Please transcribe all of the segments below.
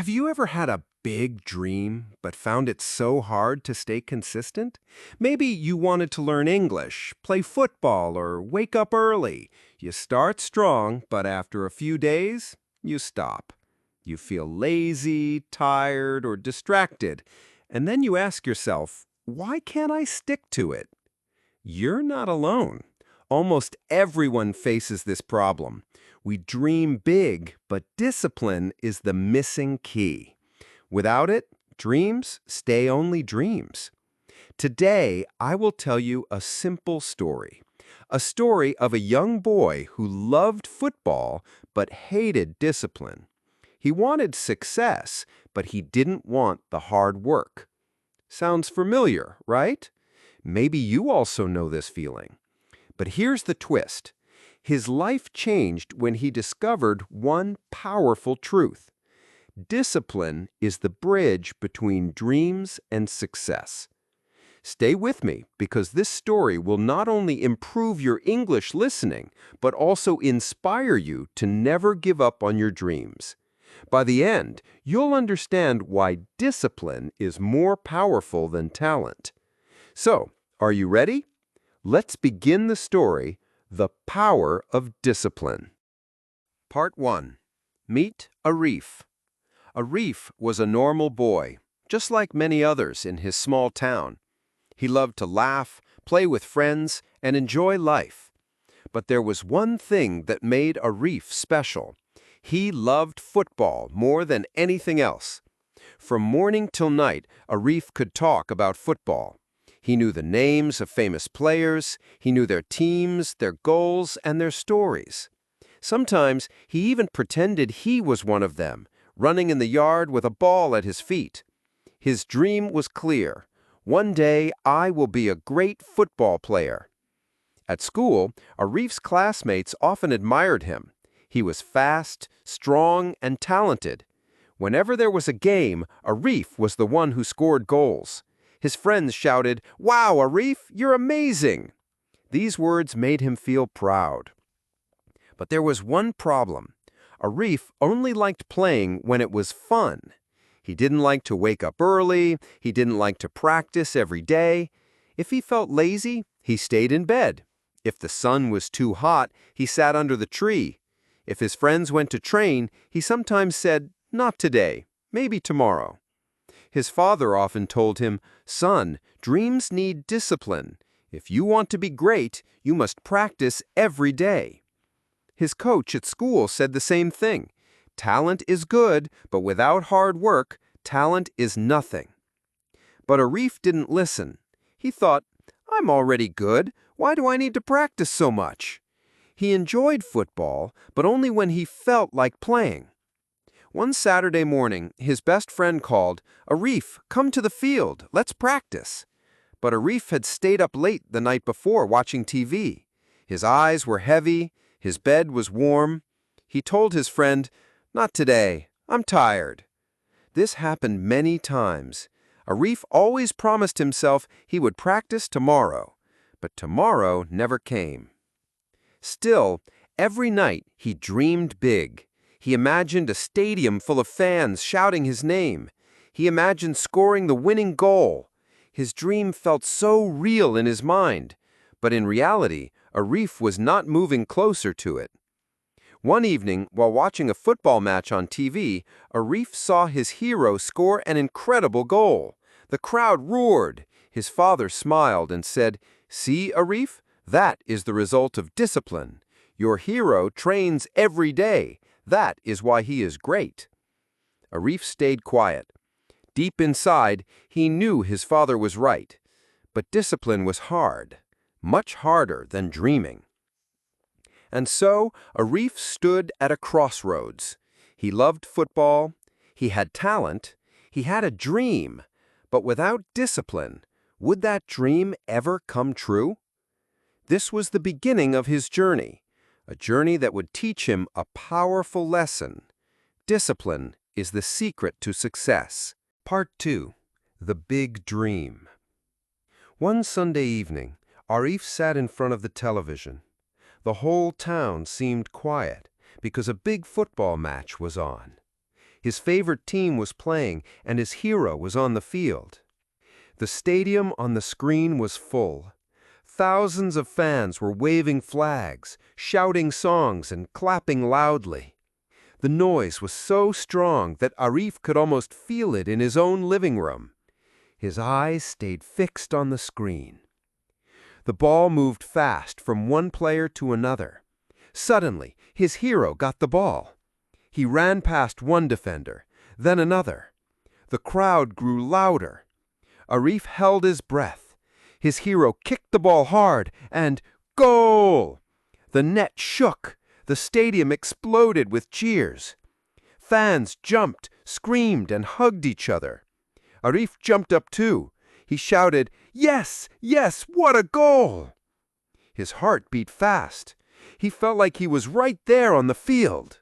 Have you ever had a big dream but found it so hard to stay consistent? Maybe you wanted to learn English, play football, or wake up early. You start strong, but after a few days, you stop. You feel lazy, tired, or distracted. And then you ask yourself, why can't I stick to it? You're not alone. Almost everyone faces this problem. We dream big, but discipline is the missing key. Without it, dreams stay only dreams. Today, I will tell you a simple story. A story of a young boy who loved football but hated discipline. He wanted success, but he didn't want the hard work. Sounds familiar, right? Maybe you also know this feeling. But here's the twist. His life changed when he discovered one powerful truth. Discipline is the bridge between dreams and success. Stay with me because this story will not only improve your English listening, but also inspire you to never give up on your dreams. By the end, you'll understand why discipline is more powerful than talent. So, are you ready? Let's begin the story, The Power of Discipline. Part 1. Meet Arif. Arif was a normal boy, just like many others in his small town. He loved to laugh, play with friends, and enjoy life. But there was one thing that made Arif special. He loved football more than anything else. From morning till night, Arif could talk about football. He knew the names of famous players, he knew their teams, their goals, and their stories. Sometimes he even pretended he was one of them, running in the yard with a ball at his feet. His dream was clear. One day I will be a great football player. At school, Arif's classmates often admired him. He was fast, strong, and talented. Whenever there was a game, Arif was the one who scored goals. His friends shouted, "Wow, Arif, you're amazing!" These words made him feel proud. But there was one problem. Arif only liked playing when it was fun. He didn't like to wake up early, he didn't like to practice every day. If he felt lazy, he stayed in bed. If the sun was too hot, he sat under the tree. If his friends went to train, he sometimes said, "Not today, maybe tomorrow." His father often told him, "Son, dreams need discipline. If you want to be great, you must practice every day." His coach at school said the same thing. Talent is good, but without hard work, talent is nothing. But Arif didn't listen. He thought, "I'm already good. Why do I need to practice so much?" He enjoyed football, but only when he felt like playing. One Saturday morning, his best friend called, "Arif, come to the field. Let's practice." But Arif had stayed up late the night before watching TV. His eyes were heavy. His bed was warm. He told his friend, "Not today. I'm tired." This happened many times. Arif always promised himself he would practice tomorrow, but tomorrow never came. Still, every night he dreamed big. He imagined a stadium full of fans shouting his name. He imagined scoring the winning goal. His dream felt so real in his mind, but in reality, Arif was not moving closer to it. One evening, while watching a football match on TV, Arif saw his hero score an incredible goal. The crowd roared. His father smiled and said, "See, Arif, that is the result of discipline. Your hero trains every day. That is why he is great." Arif stayed quiet. Deep inside, he knew his father was right. But discipline was hard, much harder than dreaming. And so, Arif stood at a crossroads. He loved football, he had talent, he had a dream, but without discipline, would that dream ever come true? This was the beginning of his journey, a journey that would teach him a powerful lesson. Discipline is the secret to success. Part 2. The Big Dream. One Sunday evening, Arif sat in front of the television. The whole town seemed quiet because a big football match was on. His favorite team was playing, and his hero was on the field. The stadium on the screen was full. Thousands of fans were waving flags, shouting songs, and clapping loudly. The noise was so strong that Arif could almost feel it in his own living room. His eyes stayed fixed on the screen. The ball moved fast from one player to another. Suddenly, his hero got the ball. He ran past one defender, then another. The crowd grew louder. Arif held his breath. His hero kicked the ball hard, and goal! The net shook. The stadium exploded with cheers. Fans jumped, screamed, and hugged each other. Arif jumped up too. He shouted, "Yes, yes, what a goal!" His heart beat fast. He felt like he was right there on the field.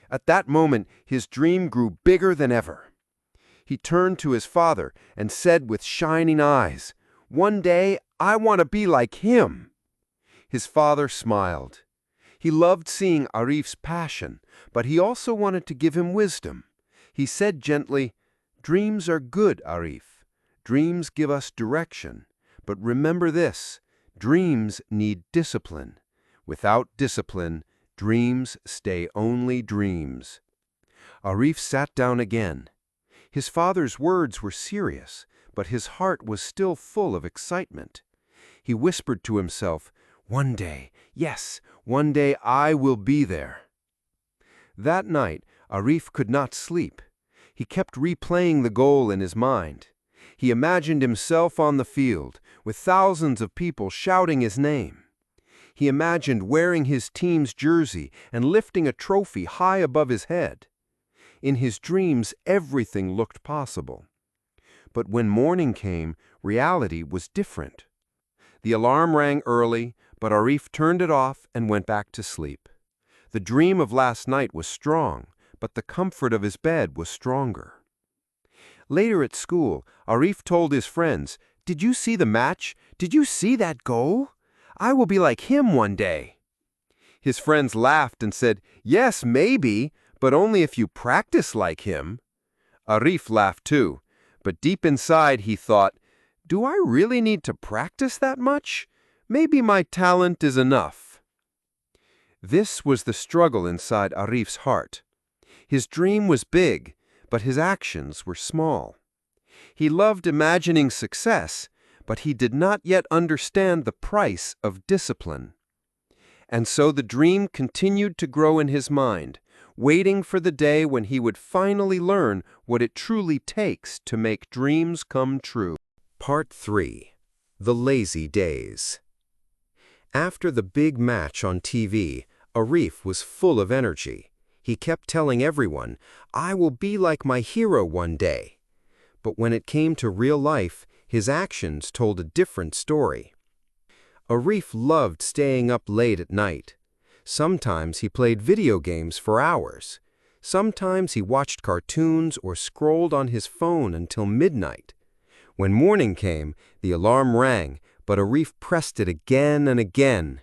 At that moment, his dream grew bigger than ever. He turned to his father and said with shining eyes, "One day, I want to be like him." His father smiled. He loved seeing Arif's passion, but he also wanted to give him wisdom. He said gently, "Dreams are good, Arif. Dreams give us direction. But remember this, dreams need discipline. Without discipline, dreams stay only dreams." Arif sat down again. His father's words were serious, but his heart was still full of excitement. He whispered to himself, "One day, yes, one day I will be there." That night, Arif could not sleep. He kept replaying the goal in his mind. He imagined himself on the field, with thousands of people shouting his name. He imagined wearing his team's jersey and lifting a trophy high above his head. In his dreams, everything looked possible. But when morning came, reality was different. The alarm rang early, but Arif turned it off and went back to sleep. The dream of last night was strong, but the comfort of his bed was stronger. Later at school, Arif told his friends, "Did you see the match? Did you see that goal? I will be like him one day." His friends laughed and said, "Yes, maybe, but only if you practice like him." Arif laughed too, but deep inside he thought, "Do I really need to practice that much? Maybe my talent is enough." This was the struggle inside Arif's heart. His dream was big, but his actions were small. He loved imagining success, but he did not yet understand the price of discipline. And so the dream continued to grow in his mind, waiting for the day when he would finally learn what it truly takes to make dreams come true. Part 3. The Lazy Days. After the big match on TV, Arif was full of energy. He kept telling everyone, "I will be like my hero one day." But when it came to real life, his actions told a different story. Arif loved staying up late at night. Sometimes he played video games for hours. Sometimes he watched cartoons or scrolled on his phone until midnight. When morning came, the alarm rang, but Arif pressed it again and again.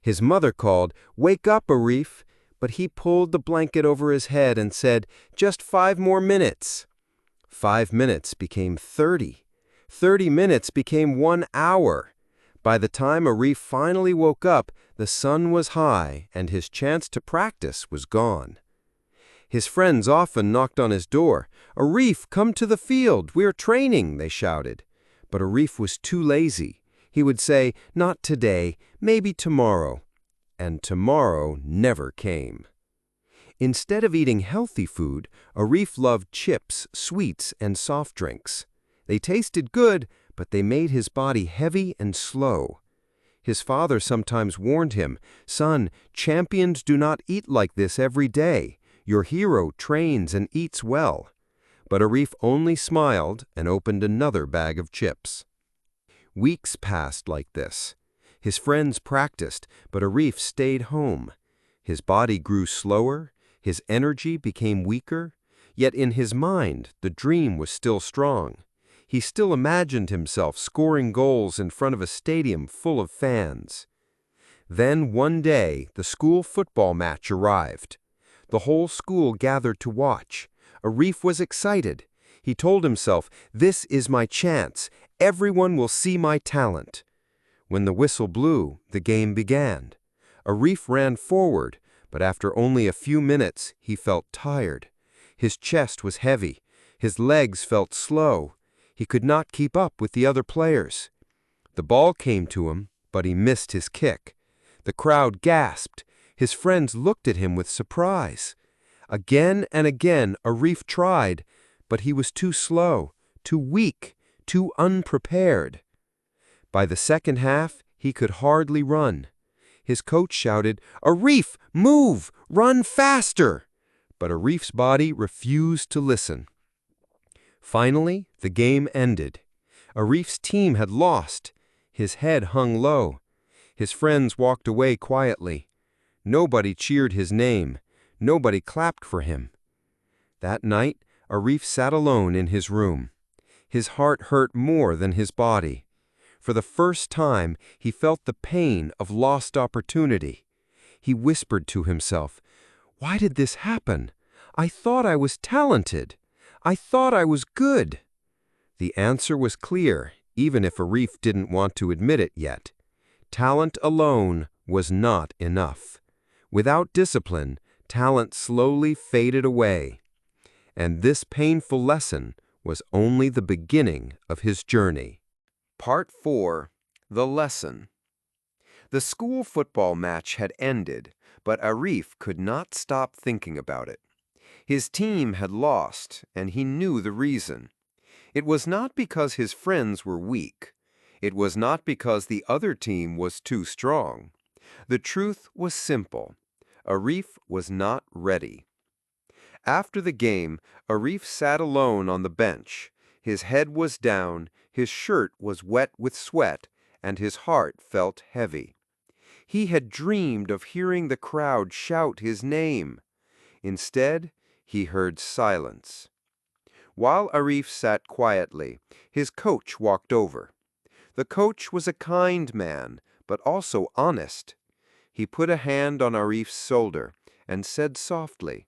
His mother called, "Wake up, Arif," but he pulled the blanket over his head and said, "Just 5 more minutes." 5 minutes became 30. 30 minutes became 1 hour. By the time Arif finally woke up, the sun was high and his chance to practice was gone. His friends often knocked on his door. "Arif, come to the field, we're training," they shouted. But Arif was too lazy. He would say, "Not today, maybe tomorrow." And tomorrow never came. Instead of eating healthy food, Arif loved chips, sweets, and soft drinks. They tasted good, but they made his body heavy and slow. His father sometimes warned him, "Son, champions do not eat like this every day. Your hero trains and eats well." But Arif only smiled and opened another bag of chips. Weeks passed like this. His friends practiced, but Arif stayed home. His body grew slower, his energy became weaker, yet in his mind the dream was still strong. He still imagined himself scoring goals in front of a stadium full of fans. Then one day the school football match arrived. The whole school gathered to watch. Arif was excited. He told himself, "This is my chance. Everyone will see my talent." When the whistle blew, the game began. Arif ran forward, but after only a few minutes, he felt tired. His chest was heavy. His legs felt slow. He could not keep up with the other players. The ball came to him, but he missed his kick. The crowd gasped. His friends looked at him with surprise. Again and again, Arif tried, but he was too slow, too weak, too unprepared. By the second half, he could hardly run. His coach shouted, "Arif, move! Run faster!" But Arif's body refused to listen. Finally, the game ended. Arif's team had lost. His head hung low. His friends walked away quietly. Nobody cheered his name. Nobody clapped for him. That night, Arif sat alone in his room. His heart hurt more than his body. For the first time, he felt the pain of lost opportunity. He whispered to himself, "Why did this happen? I thought I was talented. I thought I was good." The answer was clear, even if Arif didn't want to admit it yet. Talent alone was not enough. Without discipline, talent slowly faded away. And this painful lesson was only the beginning of his journey. Part 4. The Lesson. The school football match had ended, but Arif could not stop thinking about it. His team had lost, and he knew the reason. It was not because his friends were weak. It was not because the other team was too strong. The truth was simple. Arif was not ready. After the game, Arif sat alone on the bench. His head was down, his shirt was wet with sweat, and his heart felt heavy. He had dreamed of hearing the crowd shout his name. Instead, he heard silence. While Arif sat quietly, his coach walked over. The coach was a kind man, but also honest. He put a hand on Arif's shoulder and said softly,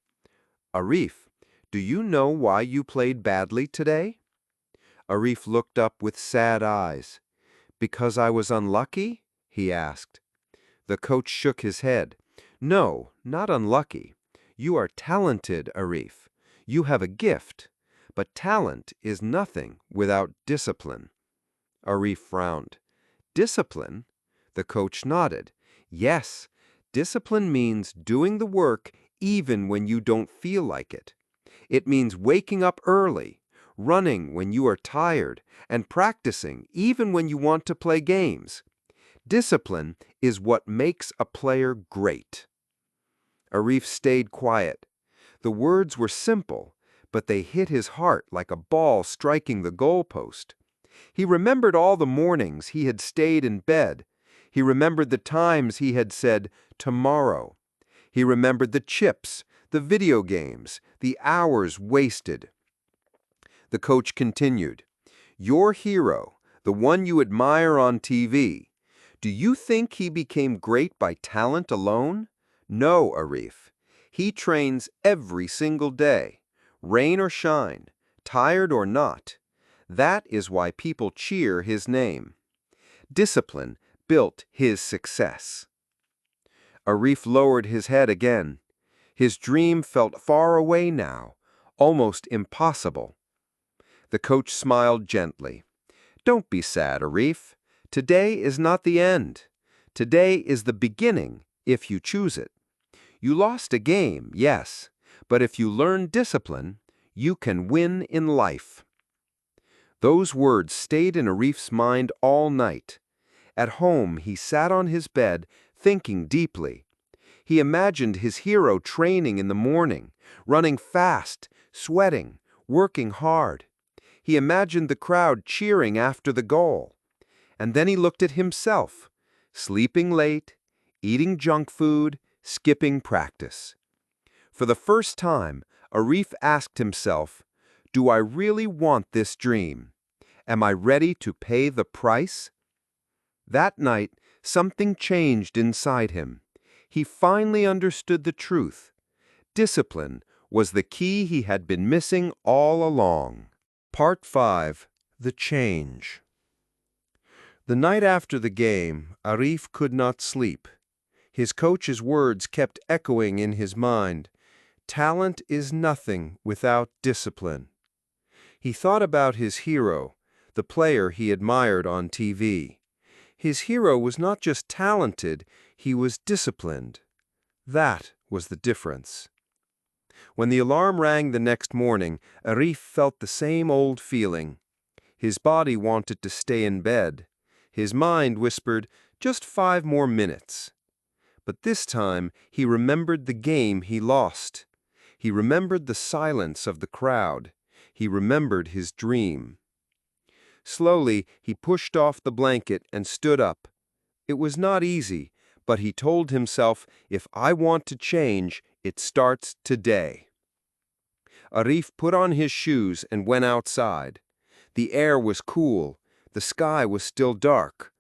"Arif, do you know why you played badly today?" Arif looked up with sad eyes. "Because I was unlucky?" he asked. The coach shook his head. "No, not unlucky. You are talented, Arif. You have a gift. But talent is nothing without discipline." Arif frowned. "Discipline?" The coach nodded. "Yes, discipline means doing the work even when you don't feel like it. It means waking up early, running when you are tired, and practicing even when you want to play games. Discipline is what makes a player great." Arif stayed quiet. The words were simple, but they hit his heart like a ball striking the goalpost. He remembered all the mornings he had stayed in bed. He remembered the times he had said, "tomorrow." He remembered the chips, the video games, the hours wasted. The coach continued, "Your hero, the one you admire on TV, do you think he became great by talent alone? No, Arif. He trains every single day, rain or shine, tired or not. That is why people cheer his name. Discipline built his success." Arif lowered his head again. His dream felt far away now, almost impossible. The coach smiled gently. "Don't be sad, Arif. Today is not the end. Today is the beginning, if you choose it. You lost a game, yes, but if you learn discipline, you can win in life." Those words stayed in Arif's mind all night. At home, he sat on his bed, thinking deeply. He imagined his hero training in the morning, running fast, sweating, working hard. He imagined the crowd cheering after the goal. And then he looked at himself, sleeping late, eating junk food, skipping practice. For the first time, Arif asked himself, "Do I really want this dream? Am I ready to pay the price?" That night, something changed inside him. He finally understood the truth. Discipline was the key he had been missing all along. Part 5. The Change. The night after the game, Arif could not sleep. His coach's words kept echoing in his mind. Talent is nothing without discipline. He thought about his hero, the player he admired on TV. His hero was not just talented, he was disciplined. That was the difference. When the alarm rang the next morning, Arif felt the same old feeling. His body wanted to stay in bed. His mind whispered, just 5 more minutes. But this time, he remembered the game he lost. He remembered the silence of the crowd. He remembered his dream. Slowly, he pushed off the blanket and stood up. It was not easy, but he told himself, if I want to change, it starts today. Arif put on his shoes and went outside. The air was cool. The sky was still dark.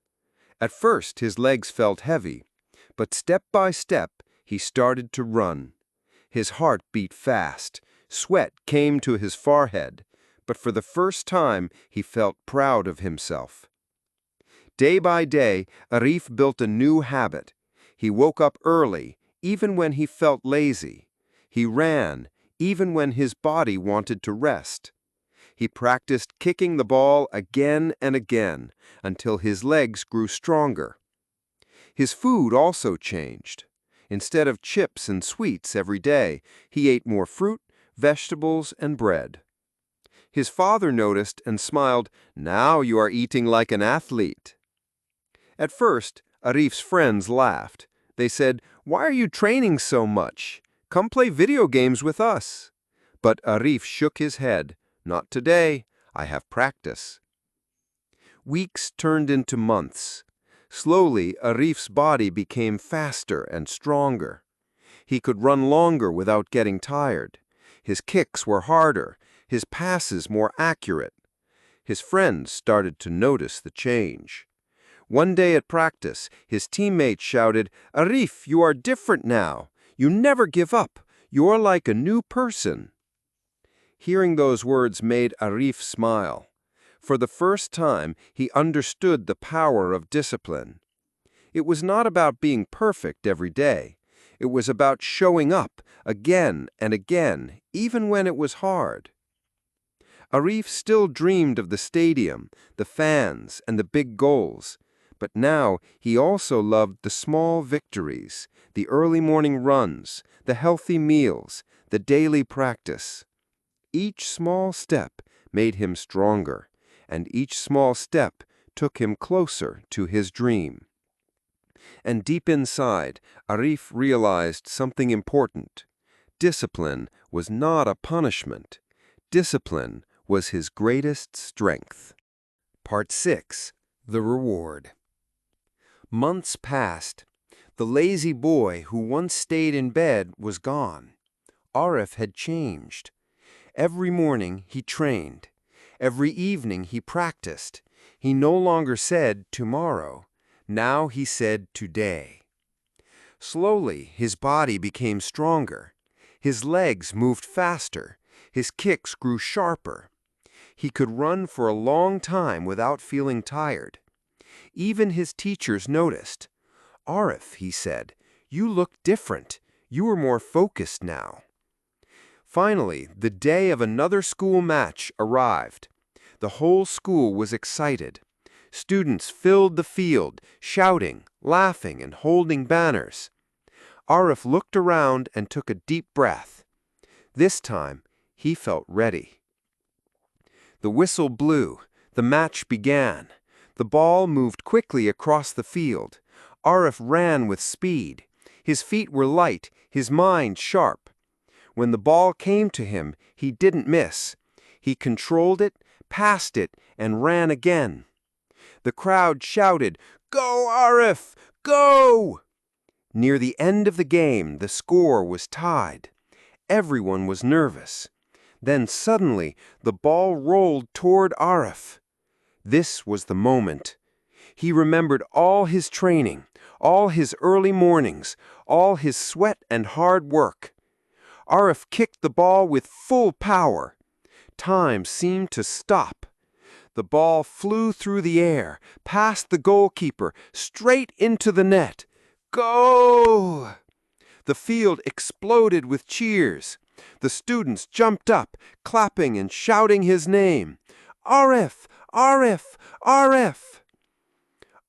At first, his legs felt heavy, but step by step, he started to run. His heart beat fast. Sweat came to his forehead, but for the first time, he felt proud of himself. Day by day, Arif built a new habit. He woke up early, even when he felt lazy. He ran, even when his body wanted to rest. He practiced kicking the ball again and again until his legs grew stronger. His food also changed. Instead of chips and sweets every day, he ate more fruit, vegetables, and bread. His father noticed and smiled, "Now you are eating like an athlete." At first, Arif's friends laughed. They said, "Why are you training so much? Come play video games with us." But Arif shook his head. "Not today. I have practice." Weeks turned into months. Slowly, Arif's body became faster and stronger. He could run longer without getting tired. His kicks were harder, his passes more accurate. His friends started to notice the change. One day at practice, his teammates shouted, "Arif, you are different now. You never give up. You are like a new person." Hearing those words made Arif smile. For the first time, he understood the power of discipline. It was not about being perfect every day. It was about showing up again and again, even when it was hard. Arif still dreamed of the stadium, the fans, and the big goals. But now he also loved the small victories, the early morning runs, the healthy meals, the daily practice. Each small step made him stronger, and each small step took him closer to his dream. And deep inside, Arif realized something important. Discipline was not a punishment. Discipline was his greatest strength. Part 6. The Reward. Months passed. The lazy boy who once stayed in bed was gone. Arif had changed. Every morning he trained. Every evening he practiced. He no longer said tomorrow. Now he said today. Slowly, his body became stronger. His legs moved faster. His kicks grew sharper. He could run for a long time without feeling tired. Even his teachers noticed. "Arif," he said, "you look different. You are more focused now." Finally, the day of another school match arrived. The whole school was excited. Students filled the field, shouting, laughing, and holding banners. Arif looked around and took a deep breath. This time, he felt ready. The whistle blew. The match began. The ball moved quickly across the field. Arif ran with speed. His feet were light, his mind sharp. When the ball came to him, he didn't miss. He controlled it, passed it, and ran again. The crowd shouted, "Go, Arif! Go!" Near the end of the game, the score was tied. Everyone was nervous. Then suddenly, the ball rolled toward Arif. This was the moment. He remembered all his training, all his early mornings, all his sweat and hard work. Arif kicked the ball with full power. Time seemed to stop. The ball flew through the air, past the goalkeeper, straight into the net. Goal! The field exploded with cheers. The students jumped up, clapping and shouting his name. Arif! Arif! Arif!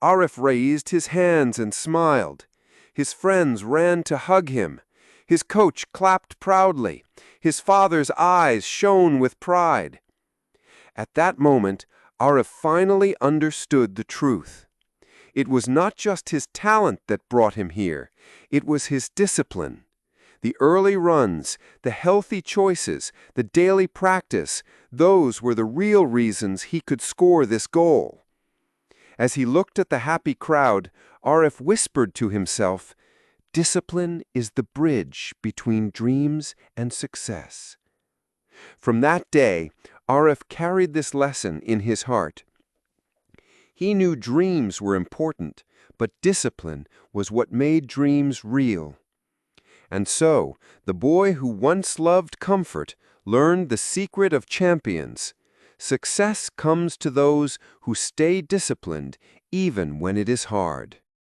Arif raised his hands and smiled. His friends ran to hug him. His coach clapped proudly. His father's eyes shone with pride. At that moment, Arif finally understood the truth. It was not just his talent that brought him here. It was his discipline. The early runs, the healthy choices, the daily practice, those were the real reasons he could score this goal. As he looked at the happy crowd, Arif whispered to himself, "Discipline is the bridge between dreams and success." From that day, Arif carried this lesson in his heart. He knew dreams were important, but discipline was what made dreams real. And so, the boy who once loved comfort learned the secret of champions. Success comes to those who stay disciplined even when it is hard.